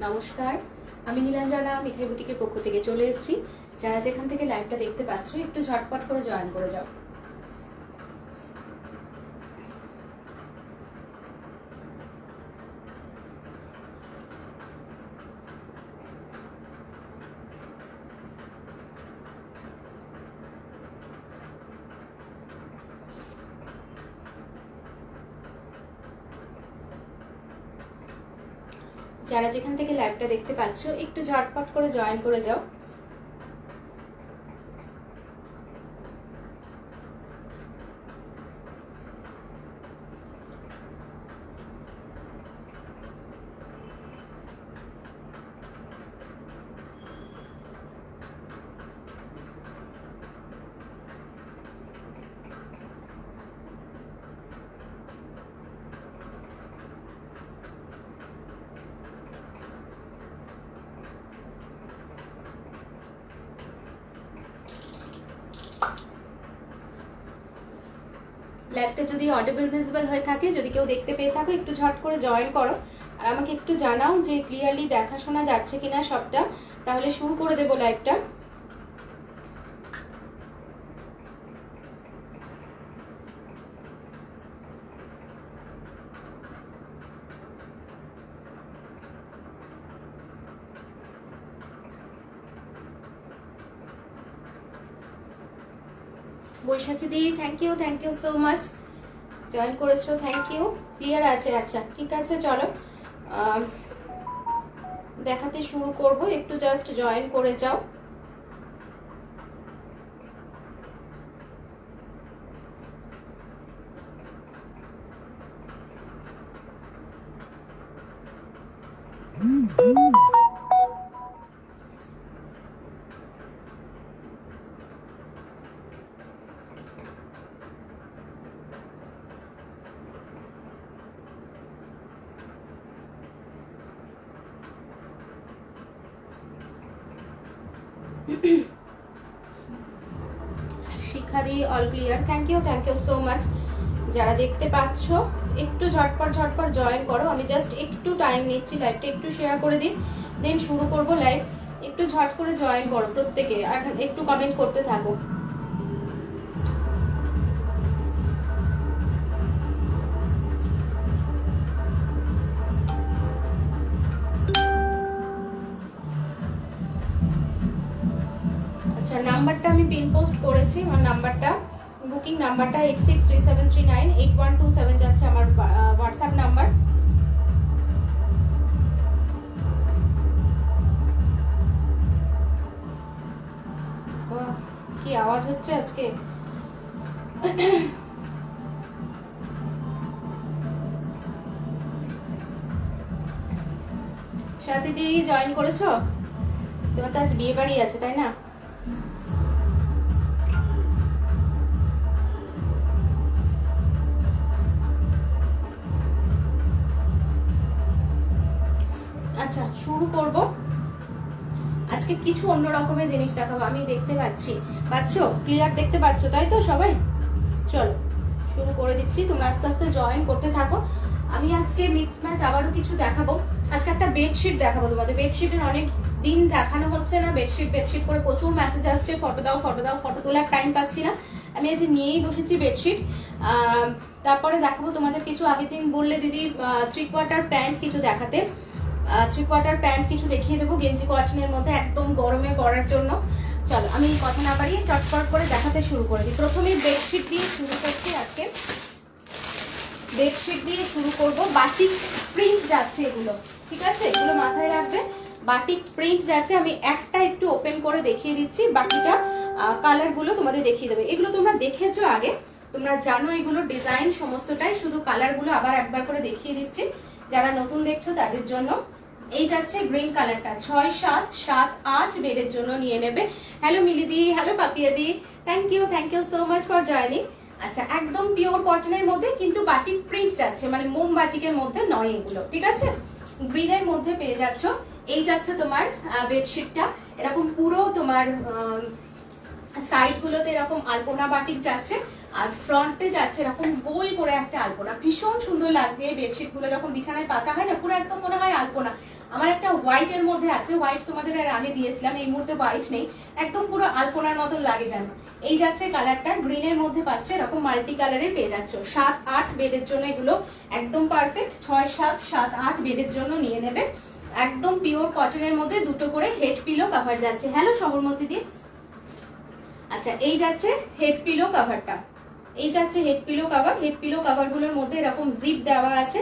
নমস্কার, আমি নীলাঞ্জনা মিঠাই বুটিকের পক্ষ থেকে চলে এসেছি। যারা যেখান থেকে লাইভটা দেখতে পাচ্ছ একটু ঝটপট করে জয়েন করে যাও। যারা যেখান থেকে লাইভটা দেখতে পাচ্ছ একটু ঝটপট করে জয়েন করে যাও। লাইভটা যদি অডিবল ভিজিবল হয়ে থাকে, যদি কেউ দেখতে পেয়ে থাকো, একটু ঝট করে জয়েন করো আর আমাকে একটু জানাও যে ক্লিয়ারলি দেখা শোনা যাচ্ছে কিনা সবটা। তাহলে শুরু করে দেবো লাইভটা। বৈশাখী দি, thank you so much, join করেছো, থ্যাংক ইউ। ক্লিয়ার আছে? আচ্ছা ঠিক আছে, চলো দেখাতে শুরু করব। একটু জাস্ট জয়েন করে যাও। শিখা দি, all clear, thank you so much. যারা দেখতে পাচ্ছ একটু ঝটপট জয়েন করো। আমি জাস্ট একটু টাইম নিচ্ছি, লাইভটা একটু শেয়ার করে দিই, দেন শুরু করব লাইভ। একটু ঝট করে জয়েন করো প্রত্যেকে, আর একটু কমেন্ট করতে থাকো। আচ্ছা, নাম্বারটা আমি পিন পোস্ট করেছি। আমার নাম্বারটা, বুকিং নাম্বারটা 8637398127 যাচ্ছে আমার হোয়াটসঅ্যাপ নাম্বার। কি আওয়াজ হচ্ছে আজকে? সাথী দি জয়েন করেছো? তোমার তো আজ বিয়ে বাড়ি আছে তাই না? আচ্ছা শুরু করব। আজকে কিছু অন্য রকমের জিনিস দেখাবো। আমি দেখতে পাচ্ছ ক্লিয়ার দেখতে পাচ্ছ তাই তো সবাই? চলো শুরু করে দিচ্ছি, তোমরা আস্তে আস্তে জয়েন করতে থাকো। আমি আজকে মিক্স ম্যাচ আবারও কিছু দেখাবো। আজকে একটা বেডশিট দেখাবো তোমাদের। বেডশিটের অনেক দিন দেখানো হচ্ছে না, বেডশিট করে প্রচুর মেসেজ আসছে, ফটো দাও, ফটো তোলার টাইম পাচ্ছি না। আমি আজ নিয়েই বসেছি বেডশিট। তারপরে দেখাবো তোমাদের কিছু, আগের দিন বললে দিদি 3/4 প্যান্ট কিছু দেখাতে, 3/4 প্যান্ট কিছু দেখিয়ে দেবো গেঞ্জি কটনের মধ্যে, একদম গরমে পরার জন্য। চলো আমি কথা না বাড়িয়ে চটপট করে দেখাতে শুরু করে দিই। প্রথমে বেডশিট দিয়ে শুরু করছি আজকে। বেডশিট দিয়ে শুরু করব। বাটিক প্রিন্ট যাচ্ছে এগুলো, ঠিক আছে? এগুলো মাথায় রাখবে, বাটিক প্রিন্ট যাচ্ছে। আমি একটা একটু ওপেন করে দেখিয়ে দিচ্ছি, বাকিটা কালার গুলো তোমাদের দেখিয়ে দেবে। এগুলো তোমরা দেখেছো আগে, তোমরা জানো এগুলো ডিজাইন সমস্তটাই, শুধু কালার গুলো আবার একবার করে দেখিয়ে দিচ্ছি যারা নতুন দেখছো তাদের জন্য। এই যাচ্ছে গ্রিন কালারটা, 6, 7, 7, 8 বেডের জন্য নিয়ে নেবে। হ্যালো মিলিদি, হ্যালো পাপিয়াদি, thank you so much for joining. আচ্ছা, একদম পিওর কটনের মধ্যে কিন্তু বাটিক প্রিন্ট যাচ্ছে, মানে মোম বাটিকের মধ্যে নয় এগুলো, ঠিক আছে? গ্রিনের মধ্যে পেয়ে যাচ্ছ। এই যাচ্ছে তোমার বেডশিটটা, এরকম পুরো তোমার সাইড গুলোতে এরকম আলপনা বাটিক যাচ্ছে, আর ফ্রন্টে যাচ্ছে এরকম গোল করে একটা আলপনা, ভীষণ সুন্দর লাগবে। বেডশিট গুলো যখন বিছানায় পাতা হয় না, পুরো একদম মনে হয় আলপনা। আমার একটা হোয়াইট এর মধ্যে আছে, হোয়াইট তোমাদের আর আগে দিয়েছিলাম, এই মুহূর্তে হোয়াইট নেই, একদম পুরো আলপনার মতন লাগে যেন। এই যাচ্ছে কালারটা, গ্রিনের মধ্যে পাচ্ছে, এরকম মাল্টি কালারের পেয়ে যাচ্ছ। 7-8 বেডের জন্য এগুলো একদম পারফেক্ট। 6-7-7-8 বেডের জন্য নিয়ে নেবে। একদম পিওর কটনের মধ্যে দুটো করে হেড পিলো কভার যাচ্ছে। হ্যালো সবরমতী দি। আচ্ছা, এই যাচ্ছে হেড পিলো কভারটা, এই যাচ্ছে head pillow cover. Head pillow cover গুলোর মধ্যে এরকম জিপ দেওয়া আছে।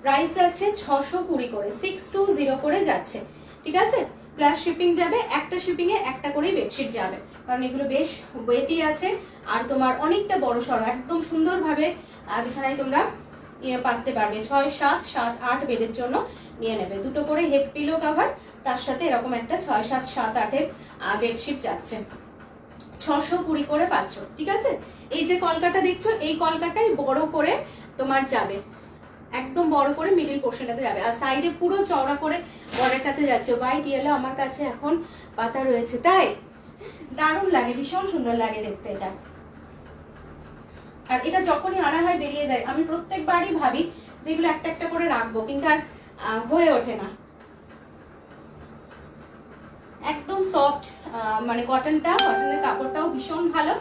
প্রাইস যাচ্ছে 620 করে, 620 করে যাচ্ছে, ঠিক আছে। প্লাস শিপিং যাবে, একটা শিপিং এ একটা করেই বেডশিট যাবে, কারণ এগুলো বেশ ওয়েটি আছে আর তোমার অনেকটা বড় সড়ো, একদম সুন্দরভাবে বিছানায় তোমরা পাততে পারবে। 6-7-7-8 বেডের জন্য নিয়ে নেবে দুটো করে হেড পিলো কভার, তার সাথে এরকম একটা 6-7-7-8 বেডশিট যাচ্ছে। 620 করে পাচ্ছ, ঠিক আছে। এই যে কলকাটা দেখছো, এই কলকাটাই বড় করে তোমার যাবে, একদম বড় করে মিডিল পোর্শনটাতে যাবে, আর সাইডে পুরো চওড়া করে বর্ডারটাতে যাচ্ছে। হোয়াইট ইয়েলো আমার কাছে এখন পাতা রয়েছে, তাই দারুণ লাগে, ভীষণ সুন্দর লাগে দেখতে এটা। আর এটা যখনই আনা হয় বেরিয়ে যায়, আমি প্রত্যেকবারই ভাবি যেগুলো একটা একটা করে রাখবো, কিন্তু আর হয়ে ওঠে না। একদম সফট মানে কটনের কাপড়টাও ভীষণ ভালো।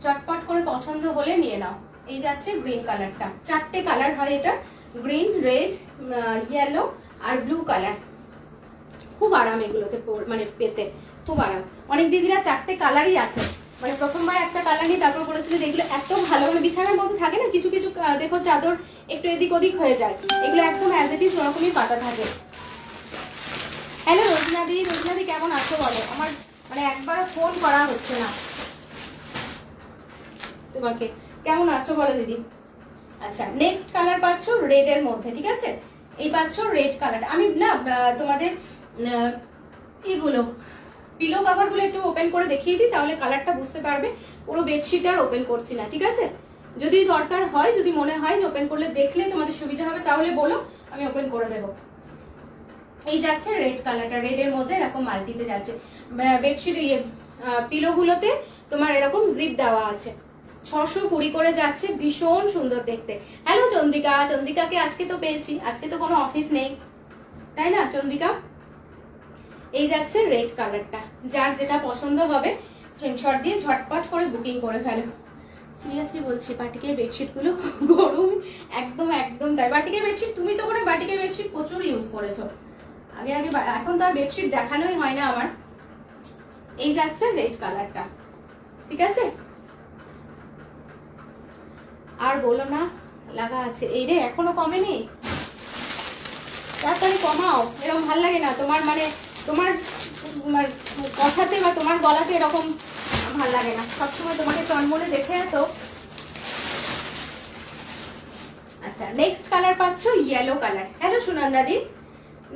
চটপট করে পছন্দ হলে নিয়ে নাও। এই যাচ্ছে গ্রিন কালারটা, 4টে কালার হয় এটা, গ্রিন, রেড, ইয়েলো আর ব্লু কালার। খুব আরাম এগুলোতে মানে পেতে, খুব আরাম। অনেক দিদিরা 4টে কালারই আছে, মানে প্রথমবার একটা কালার নিয়ে তারপর করেছিল, এগুলো এত ভালো, মানে বিছানার মধ্যে থাকে না কিছু কিছু দেখো চাদর একটু এদিক ওদিক হয়ে যায়, এগুলো একদম অ্যাজ ইট ইজ ওরকমই পাতা থাকে। হ্যালো রোজনাদি, রোজনাদি কেমন আছো বলো? আমার মানে একবারও ফোন করা হচ্ছে না তোমাকে, কেমন আছো বলো দিদি। আচ্ছা, নেক্সট কালার পাচ্ছ রেড এর মধ্যে, ঠিক আছে। এই পাচ্ছ রেড কালার। আমি না তোমাদের এগুলো পিলো কভার গুলো একটু ওপেন করে দেখিয়ে দিই, তাহলে কালারটা বুঝতে পারবে। পুরো বেডশিট আর ওপেন করছি না, ঠিক আছে। যদি দরকার হয়, যদি মনে হয় যে ওপেন করলে দেখলে তোমাদের সুবিধা হবে, তাহলে বলো, আমি ওপেন করে দেবো। এই যাচ্ছে রেড কালারটা, রেড এর মধ্যে এরকম মাল্টিতে যাচ্ছে। বেডশিট পিলো গুলোতে তোমার এরকম জিপ দেওয়া আছে। 620 করে যাচ্ছে, ভীষণ সুন্দর দেখতে। হ্যালো চন্দ্রিকা, চন্দ্রিকাকে আজকে তো পেয়েছি, আজকে তো কোনো অফিস নেই, তাই না চন্দ্রিকা। এই যাচ্ছে রেড কালারটা, যার যেটা পছন্দ হবে স্ক্রিনশট দিয়ে ঝটপট করে বুকিং করে ফেলো। সিরিয়াসলি বলছি, বাটিকের বেডশিট গুলো গরম একদম একদম তাই। বাটিকের বেডশিট তুমি তো করে বাটিকের বেডশিট প্রচুর ইউজ করেছো আগে আগে, এখন তো আর বেডশিট দেখানোই হয় না আমার। এই যাচ্ছে রেড কালারটা, ঠিক আছে। আর বলো না, লাগা আছে এই রে, এখনো কমেনি, তাড়াতাড়ি কমাও। এরকম ভাল লাগে না তোমার, মানে তোমার কথাতে বা তোমার গলাতে এরকম ভাল লাগে না, সবসময় তোমাকে চনমনে দেখে তো। আচ্ছা, নেক্সট কালার পাচ্ছ ইয়েলো কালার। হ্যালো সুনন্দাদি,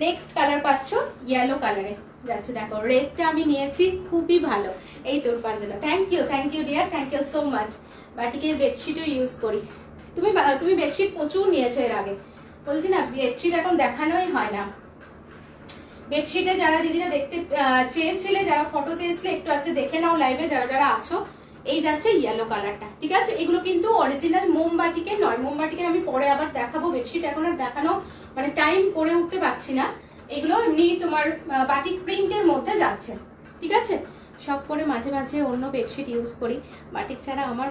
নেক্সট কালার পাচ্ছ ইয়েলো কালারে যাচ্ছে। দেখো রেডটা আমি নিয়েছি, খুবই ভালো। এই তোর পাঞ্জানা, thank you dear, thank you so much. বাটিকের বেডশিটও ইউজ করি। তুমি বেডশিট প্রচুর নিয়েছো এর আগে, বলছি না বেডশিট এখন দেখানোই হয় না। বেডশিটে যারা দিদিরা দেখতে চেয়েছিলে, যারা ফটো চেয়েছিলে, একটু আজকে দেখে নাও লাইভে যারা যারা আছো। এই যাচ্ছে ইয়েলো কালারটা, ঠিক আছে। এগুলো কিন্তু অরিজিনাল মোমবাটিকের নয়, মোমবাটিকের আমি পরে আবার দেখাবো। বেডশিট এখন আর দেখানো মানে টাইম করে উঠতে পারছি না। এগুলো এমনি তোমার বাটিক প্রিন্টের মধ্যে যাচ্ছে, ঠিক আছে। সব করে মাঝে মাঝে অন্য বেডশিট ইউজ করি, বাটিক ছাড়া আমার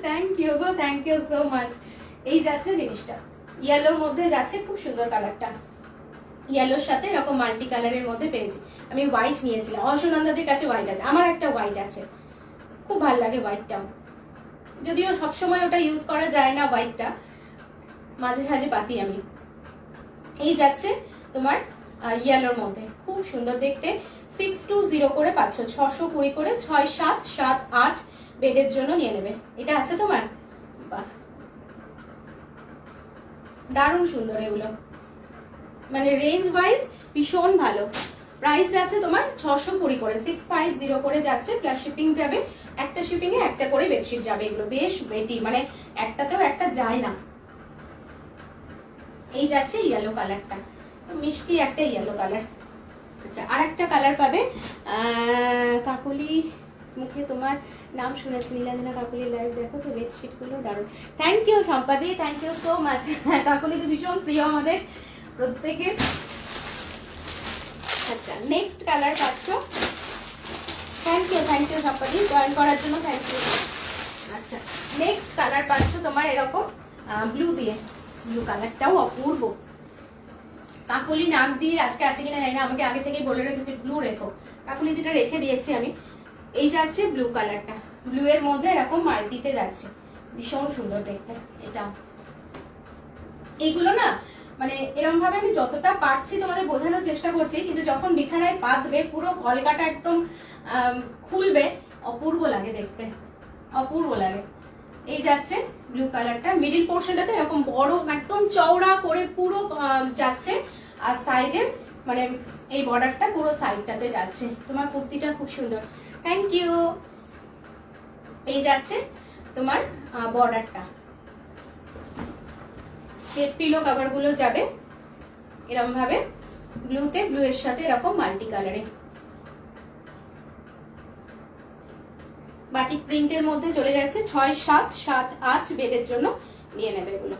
থ্যাংক ইউ গো, থ্যাংক ইউ সো মাচ। এই যাচ্ছে জিনিসটা, ইয়েলোর মধ্যে যাচ্ছে, খুব সুন্দর কালারটা। ইয়েলোর সাথে এরকম মাল্টি কালারের মধ্যে পেয়েছি। আমি হোয়াইট নিয়েছিলাম, অসুনন্দাদের কাছে হোয়াইট আছে, আমার একটা হোয়াইট আছে, খুব ভালো লাগে হোয়াইটটাও, যদিও সবসময় ওটা ইউজ করা যায় না হোয়াইটটা, মাঝে মাঝে পাতি আমি। এই যাচ্ছে তোমার ইয়েলোর মধ্যে, খুব সুন্দর দেখতে। 620 করে পাচ্ছ, 620 করে, 6-7-7-8 বেডের জন্য নিয়ে নেবে। এটা আছে তোমার, বাহ দারুণ সুন্দর এগুলো, মানে রেঞ্জ ওয়াইজ ভীষণ ভালো। প্রাইস আছে তোমার 620 করে, 650 করে যাচ্ছে, প্লাস শিপিং যাবে। একটা শিপিং এ একটা করে বেডশিট যাবে। এগুলো বেশ ওয়েটি, মানে একটাতেও একটা যায় না। এই যাচ্ছে ইয়েলো কালারটা, মিষ্টি একটা ইয়েলো কালার। আচ্ছা, আর একটা কালার পাবে কাকলি, মুখে তোমার নাম শুনেছি, নীলাঞ্জনা কাকুলির লাইভ দেখো তো, বেডশিটগুলো দারুণ। থ্যাংক ইউ সম্পাদি, thank you so much. Kakuli তো ভীষণ প্রিয় আমাদের প্রত্যেকের। আচ্ছা নেক্সট কালার পাচ্ছ, থ্যাংক ইউ সম্পাদি, জয়েন করার জন্য থ্যাংক ইউ। আচ্ছা নেক্সট কালার পাচ্ছ তোমার এরকম ব্লু দিয়ে, ব্লু কালারটাও অপূর্ব। কাকুলি নাক দিয়ে আজকে আছে কিনা জানি না, আমাকে আগে থেকেই বলে রেখেছি ব্লু রেখো, কাকুলি যেটা রেখে দিয়েছি আমি। এই যাচ্ছে ব্লু কালারটা, ব্লু এর মধ্যে এরকম মাল্টিতে যাচ্ছে, ভীষণ সুন্দর দেখতে এটা। এইগুলো না মানে এরকম ভাবে আমি যতটা পারছি তোমাদের বোঝানোর চেষ্টা করছি, কিন্তু যখন বিছানায় পা দেবে পুরো কলকাটা একদম খুলবে, অপূর্ব লাগে দেখতে, অপূর্ব লাগে। এই যাচ্ছে ব্লু কালারটা, মিডিল পোর্শনটাতে এরকম বড় একদম চওড়া করে পুরো যাচ্ছে, আর সাইডে মানে এই বর্ডারটা পুরো সাইডটাতে যাচ্ছে। তোমার কুর্তিটা খুব সুন্দর, থ্যাংক ইউ। এই যাচ্ছে তোমার বর্ডারটা, হেড পিলো কভার গুলো যাবে এরকম ভাবে ব্লুতে, ব্লু এর সাথে এরকম মাল্টি কালারে। বাটিক প্রিন্টের মধ্যে চলে যাচ্ছে, 6, 7, 7, 8 বেডের জন্য নিয়ে নেবে এগুলো।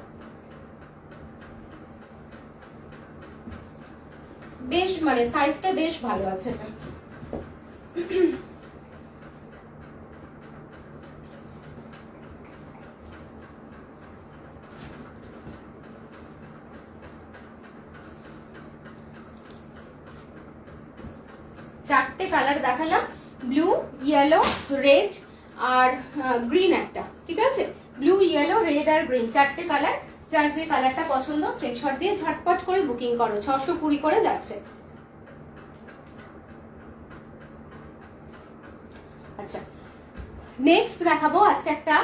বেশ মানে সাইজটা বেশ ভালো আছে। চারটে কালার দেখালাম, ব্লু, ইয়েলো, রেড আর গ্রিন একটা, ঠিক আছে? ব্লু, ইয়েলো, রেড আর গ্রিন, চারটে কালার। যার যে কালারটা পছন্দ স্ক্রিনশট দিয়ে ঝটপট করে বুকিং করো, 620 করে যাচ্ছে। আচ্ছা নেক্সট দেখাবো আজকে একটা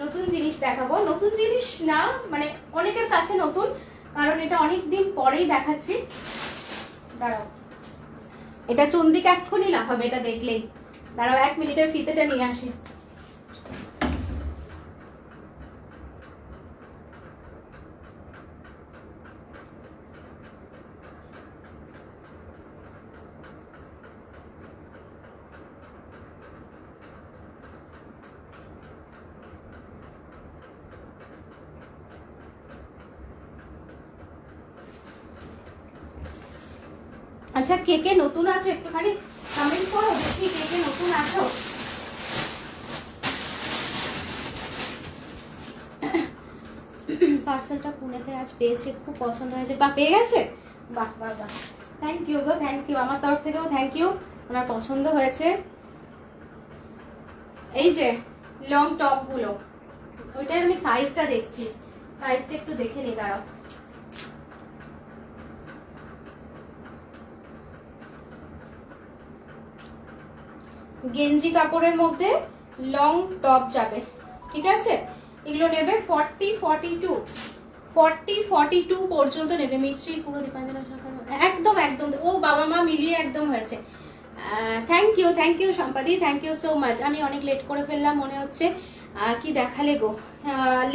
নতুন জিনিস দেখাবো, নতুন জিনিস না মানে অনেকের কাছে নতুন, কারণ এটা অনেকদিন পরেই দেখাচ্ছি। দাঁড়াও, এটা চন্দ্রিকা এক্ষুনি লাফাবে এটা দেখলেই, দাঁড়াও 1 মিনিটের ফিতেটা নিয়ে আসি। আচ্ছা কে কে নতুন আছো একটুখানি কমেন্ট করো, দেখি কে কে নতুন আছো। পার্সেলটা পুনেতে আজ পেয়েছে, খুব পছন্দ হয়েছে। বা পেয়ে গেছে, বাহ বাহ বাহ, থ্যাংক ইউ গো, থ্যাংক ইউ, আমার তরফ থেকেও থ্যাংক ইউ, ওনার পছন্দ হয়েছে। এই যে লং টপ গুলো, ওইটার আমি সাইজটা দেখছি, সাইজটা একটু দেখে নি, দাঁড়াও। গেঞ্জি কাপড়ের মধ্যে লং টপ যাবে, ঠিক আছে? এগুলো নেবে 40, 42 পর্যন্ত নেবে। মিষ্টির পুরো দীপাঞ্জনা সরকার একদম একদম, ও বাবা মা মিলিয়ে একদম হয়েছে। থ্যাংক ইউ সম্পাদি, থ্যাংক ইউ সো মাচ। আমি অনেক লেট করে ফেললাম মনে হচ্ছে, কি দেখালে গো?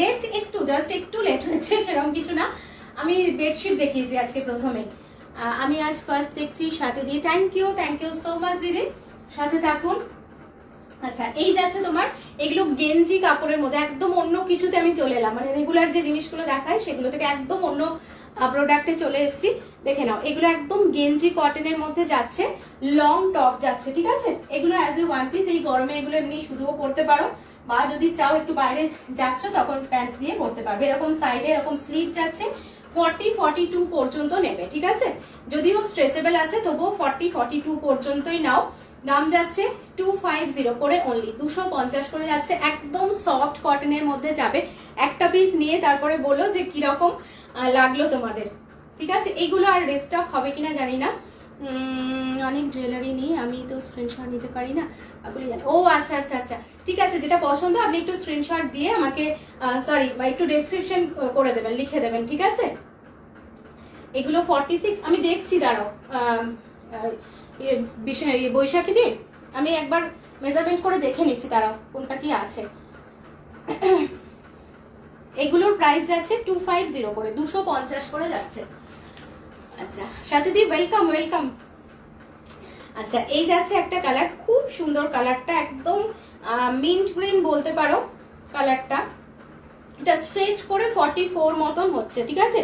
লেট একটু, জাস্ট একটু লেট হয়েছে, সেরকম কিছু না। আমি বেডশিট দেখিয়েছি আজকে প্রথমে, আমি আজ ফার্স্ট দেখছি সাথে দিদি। থ্যাংক ইউ সো মাচ দিদি, সাথে থাকুন। আচ্ছা এই যাচ্ছে তোমার, এগুলো গেঞ্জি কাপড়ের মধ্যে, একদম অন্য কিছুতে আমি চলে এলাম, মানে রেগুলার যে জিনিসগুলো দেখায় সেগুলো থেকে একদম অন্য প্রোডাক্টে চলে এসেছি। দেখে নাও, এগুলো একদম গেঞ্জি কটনের মধ্যে যাচ্ছে, লং টপ যাচ্ছে, ঠিক আছে? এগুলো অ্যাজ এ ওয়ান পিস, এই গরমে এগুলো এমনি শুধুও পরতে পারো, বা যদি চাও একটু বাইরে যাচ্ছ তখন প্যান্ট দিয়ে পরতে পারবে। এরকম সাইডে এরকম স্লিভ যাচ্ছে, 40, 42 পর্যন্ত নেবে, ঠিক আছে? যদিও স্ট্রেচেবল আছে তবুও 40, 42 পর্যন্তই নাও। দাম যাচ্ছে 250 করে, অনলি 250 করে যাচ্ছে। একদম সফট কটনের মধ্যে যাবে। একটা পিস নিয়ে তারপরে বলো যে কিরকম লাগলো তোমাদের, ঠিক আছে? এগুলো আর রিস্টক হবে কিনা জানি না। অনেক জুয়েলারি নিয়ে আমি তো স্ক্রিনশট নিতে পারি না, আপনি জানেন। ও আচ্ছা আচ্ছা আচ্ছা, ঠিক আছে, যেটা পছন্দ আপনি একটু স্ক্রিনশট দিয়ে আমাকে সরি বা একটু ডেসক্রিপশন করে দেবেন, লিখে দেবেন, ঠিক আছে? এগুলো 46, আমি দেখছি, দাঁড়াও বৈশাখী দি, আমি একবার মেজারমেন্ট করে দেখে নিচ্ছি, দাঁড়াও কোনটা কি আছে। এগুলোর প্রাইস যাচ্ছে 250 করে, 250 করে যাচ্ছে। আচ্ছা সাথে দি ওয়েলকাম ওয়েলকাম। আচ্ছা এই যাচ্ছে একটা কালার, খুব সুন্দর কালারটা, একদম মিন্ট গ্রিন বলতে পারো কালারটা। এটা স্ট্রেচ করে 44 মতন হচ্ছে, ঠিক আছে।